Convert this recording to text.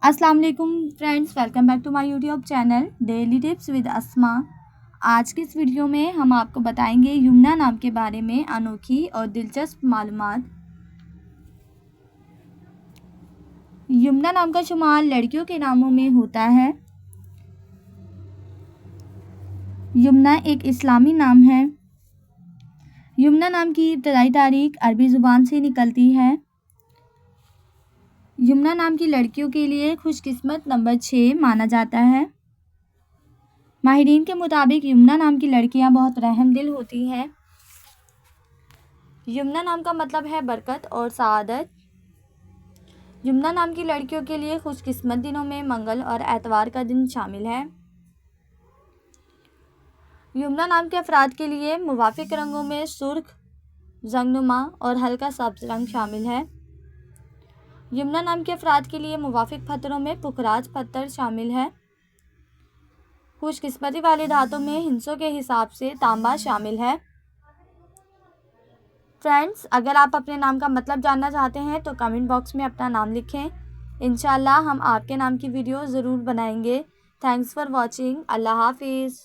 अस्सलाम वालेकुम friends, welcome back to my YouTube channel daily tips with Asma. आज की इस वीडियो में हम आपको बताएंगे यमुना नाम के बारे में अनोखी और दिलचस्प मालूमात। यमुना नाम का शुमार लड़कियों के नामों में होता है। यमुना एक इस्लामी नाम है। यमुना नाम की इब्तदाई तारीख अरबी ज़ुबान से निकलती है। यमुना नाम की लड़कियों के लिए खुशकिस्मत नंबर 6 माना जाता है। माहिरीन के मुताबिक यमुना नाम की लड़कियां बहुत रहमदिल होती हैं। यमुना नाम का मतलब है बरकत और सआदत। यमुना नाम की लड़कियों के लिए खुशकिस्मत दिनों में मंगल और एतवार का दिन शामिल है। यमुना नाम के अफराद के लिए मुवाफिक रंगों में सुर्ख, जंगनुमा और हल्का सब्ज रंग शामिल है। यमुना नाम के अफराद के लिए मुवाफिक पत्थरों में पुखराज पत्थर शामिल है। खुशकिस्मती वाले धातों में हिंसों के हिसाब से तांबा शामिल है। फ्रेंड्स, अगर आप अपने नाम का मतलब जानना चाहते हैं तो कमेंट बॉक्स में अपना नाम लिखें। इंशाल्लाह हम आपके नाम की वीडियो ज़रूर बनाएंगे। Thanks for watching. अल्लाह हाफिज़।